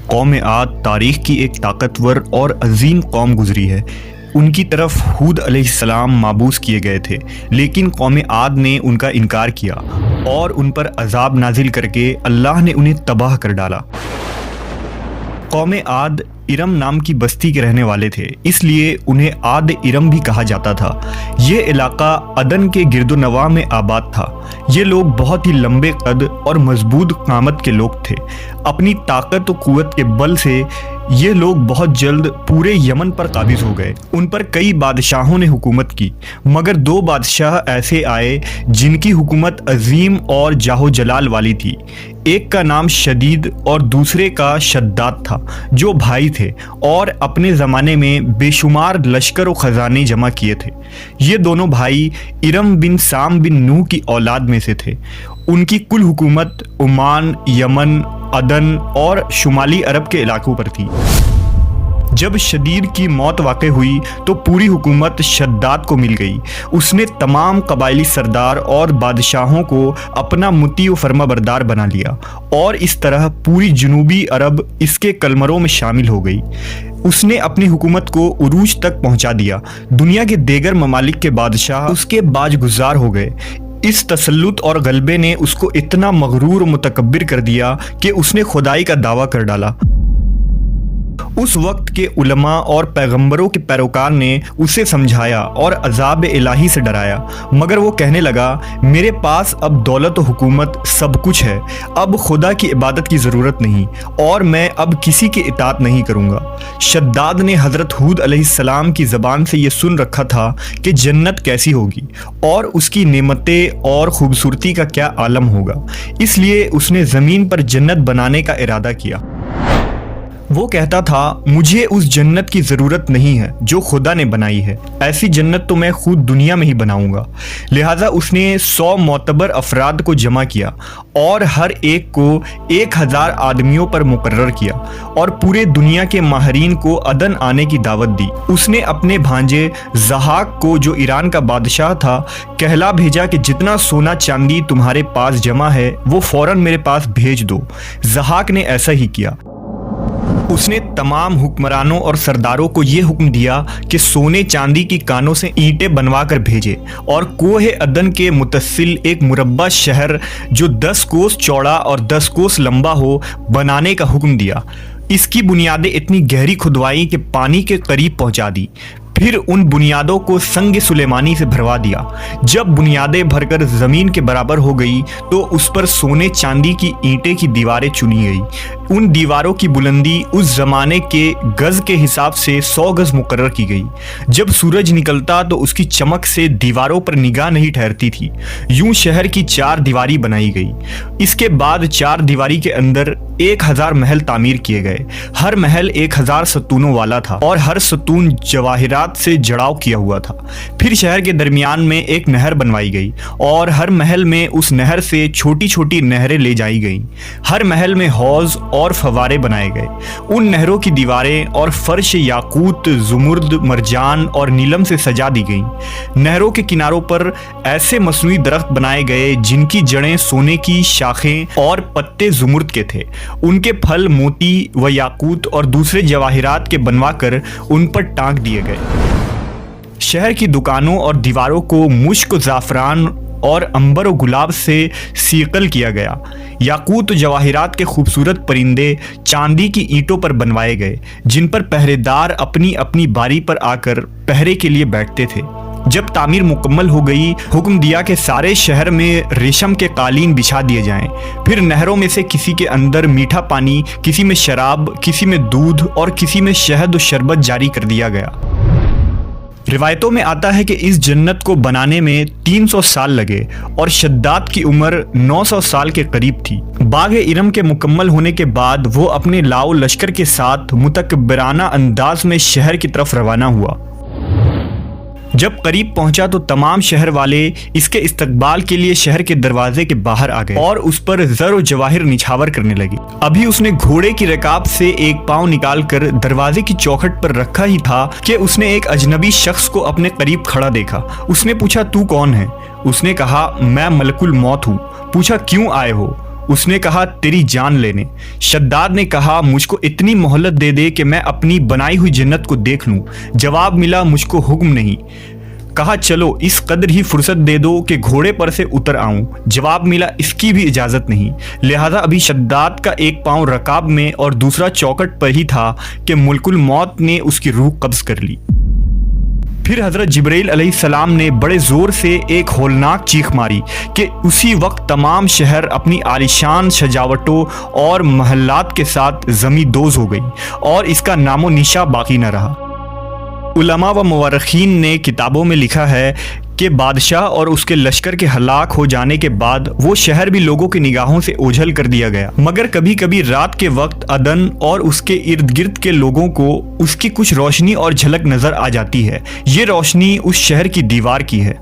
قوم عاد تاریخ کی ایک طاقتور اور عظیم قوم گزری ہے۔ ان کی طرف ہود علیہ السلام مابعوث کیے گئے تھے، لیکن قوم عاد نے ان کا انکار کیا اور ان پر عذاب نازل کر کے اللہ نے انہیں تباہ کر ڈالا۔ قوم عاد ارم نام کی بستی کے رہنے والے تھے، اس لیے انہیں عاد ارم بھی کہا جاتا تھا۔ یہ علاقہ عدن کے گرد و نواح میں آباد تھا۔ یہ لوگ بہت ہی لمبے قد اور مضبوط قامت کے لوگ تھے۔ اپنی طاقت و قوت کے بل سے یہ لوگ بہت جلد پورے یمن پر قابض ہو گئے۔ ان پر کئی بادشاہوں نے حکومت کی، مگر دو بادشاہ ایسے آئے جن کی حکومت عظیم اور جاہ و جلال والی تھی۔ ایک کا نام شدید اور دوسرے کا شداد تھا، جو بھائی تھے اور اپنے زمانے میں بے شمار لشکر و خزانے جمع کیے تھے۔ یہ دونوں بھائی ارم بن سام بن نوح کی اولاد میں سے تھے۔ ان کی کل حکومت عمان، یمن، عدن اور شمالی عرب کے علاقوں پر تھی۔ جب شدید کی موت واقع ہوئی تو پوری حکومت شداد کو مل گئی۔ اس نے تمام قبائلی سردار اور بادشاہوں کو اپنا مطیع و فرما بردار بنا لیا، اور اس طرح پوری جنوبی عرب اس کے کلمروں میں شامل ہو گئی۔ اس نے اپنی حکومت کو عروج تک پہنچا دیا۔ دنیا کے دیگر ممالک کے بادشاہ اس کے باج گزار ہو گئے۔ اس تسلط اور غلبے نے اس کو اتنا مغرور و متکبر کر دیا کہ اس نے خدائی کا دعویٰ کر ڈالا۔ اس وقت کے علماء اور پیغمبروں کے پیروکار نے اسے سمجھایا اور عذاب الہی سے ڈرایا، مگر وہ کہنے لگا، میرے پاس اب دولت و حکومت سب کچھ ہے، اب خدا کی عبادت کی ضرورت نہیں، اور میں اب کسی کی اطاعت نہیں کروں گا۔ شداد نے حضرت ہود علیہ السلام کی زبان سے یہ سن رکھا تھا کہ جنت کیسی ہوگی اور اس کی نعمتیں اور خوبصورتی کا کیا عالم ہوگا، اس لیے اس نے زمین پر جنت بنانے کا ارادہ کیا۔ وہ کہتا تھا، مجھے اس جنت کی ضرورت نہیں ہے جو خدا نے بنائی ہے، ایسی جنت تو میں خود دنیا میں ہی بناؤں گا۔ لہٰذا اس نے 100 معتبر افراد کو جمع کیا اور ہر ایک کو 1000 آدمیوں پر مقرر کیا، اور پورے دنیا کے ماہرین کو عدن آنے کی دعوت دی۔ اس نے اپنے بھانجے ضحاک کو، جو ایران کا بادشاہ تھا، کہلا بھیجا کہ جتنا سونا چاندی تمہارے پاس جمع ہے وہ فوراً میرے پاس بھیج دو۔ ضحاک نے ایسا ہی کیا۔ اس نے تمام حکمرانوں اور سرداروں کو یہ حکم دیا کہ سونے چاندی کی کانوں سے اینٹیں بنوا کر بھیجے، اور کوہ عدن کے متصل ایک مربع شہر جو 10 کوس چوڑا اور 10 کوس لمبا ہو بنانے کا حکم دیا۔ اس کی بنیادیں اتنی گہری کھدوائی کہ پانی کے قریب پہنچا دی، پھر ان بنیادوں کو سنگ سلیمانی سے بھروا دیا۔ جب بنیادیں بھر کر زمین کے برابر ہو گئی تو اس پر سونے چاندی کی اینٹیں کی دیواریں چنی گئی۔ ان دیواروں کی بلندی اس زمانے کے گز کے حساب سے 100 گز مقرر کی گئی۔ جب سورج نکلتا تو اس کی چمک سے دیواروں پر نگاہ نہیں ٹھہرتی تھی۔ یوں شہر کی 4 دیواری بنائی گئی۔ اس کے بعد 4 دیواری کے اندر 1000 محل تعمیر کیے گئے۔ ہر محل 1000 ستونوں والا تھا، اور ہر ستون جواہرات سے جڑاؤ کیا ہوا تھا۔ پھر شہر کے درمیان میں ایک نہر بنوائی گئی، اور ہر محل میں اس نہر سے چھوٹی چھوٹی نہریں لے جائی گئیں۔ ہر محل میں حوض اور فوارے بنائے گئے۔ ان نہروں کی دیواریں اور فرش یاقوت، زمرد، مرجان اور نیلم سے سجا دی گئیں۔ نہروں کے کناروں پر ایسے مصنوعی درخت بنائے گئے جن کی جڑیں سونے کی، شاخیں اور پتے زمرد کے تھے۔ ان کے پھل موتی و یاقوت اور دوسرے جواہرات کے بنوا کر ان پر ٹانک دیے گئے۔ شہر کی دکانوں اور دیواروں کو مشک و زعفران اور عنبر و گلاب سے سیقل کیا گیا۔ یاقوت و جواہرات کے خوبصورت پرندے چاندی کی اینٹوں پر بنوائے گئے، جن پر پہرے دار اپنی اپنی باری پر آ کر پہرے کے لیے بیٹھتے تھے۔ جب تعمیر مکمل ہو گئی، حکم دیا کہ سارے شہر میں ریشم کے قالین بچھا دیے جائیں۔ پھر نہروں میں سے کسی کے اندر میٹھا پانی، کسی میں شراب، کسی میں دودھ اور کسی میں شہد و شربت جاری کر دیا گیا۔ روایتوں میں آتا ہے کہ اس جنت کو بنانے میں 300 سال لگے، اور شداد کی عمر 900 سال کے قریب تھی۔ باغ ارم کے مکمل ہونے کے بعد وہ اپنے لاؤ لشکر کے ساتھ متکبرانہ انداز میں شہر کی طرف روانہ ہوا۔ جب قریب پہنچا تو تمام شہر والے اس کے استقبال کے لیے شہر کے دروازے کے باہر آ گئے اور اس پر زر و جواہر نچھاور کرنے لگے۔ ابھی اس نے گھوڑے کی رکاب سے ایک پاؤں نکال کر دروازے کی چوکھٹ پر رکھا ہی تھا کہ اس نے ایک اجنبی شخص کو اپنے قریب کھڑا دیکھا۔ اس نے پوچھا، تو کون ہے؟ اس نے کہا، میں ملک الموت ہوں۔ پوچھا، کیوں آئے ہو؟ اس نے کہا تیری جان لینے۔ شداد نے کہا مجھ کو اتنی مہلت دے دے کہ میں اپنی بنائی ہوئی جنت کو دیکھ لوں۔ جواب ملا مجھ کو حکم نہیں۔ کہا چلو اس قدر ہی فرصت دے دو کہ گھوڑے پر سے اتر آؤں۔ جواب ملا اس کی بھی اجازت نہیں۔ لہذا ابھی شداد کا ایک پاؤں رکاب میں اور دوسرا چوکٹ پر ہی تھا کہ ملک الموت نے اس کی روح قبض کر لی۔ پھر حضرت جبرائیل علیہ السلام نے بڑے زور سے ایک ہولناک چیخ ماری کہ اسی وقت تمام شہر اپنی عالیشان سجاوٹوں اور محلات کے ساتھ زمیں دوز ہو گئی اور اس کا نام و نشاں باقی نہ رہا۔ علماء و مورخین نے کتابوں میں لکھا ہے کہ بادشاہ اور اس کے لشکر کے ہلاک ہو جانے کے بعد وہ شہر بھی لوگوں کی نگاہوں سے اوجھل کر دیا گیا، مگر کبھی کبھی رات کے وقت عدن اور اس کے ارد گرد کے لوگوں کو اس کی کچھ روشنی اور جھلک نظر آ جاتی ہے۔ یہ روشنی اس شہر کی دیوار کی ہے۔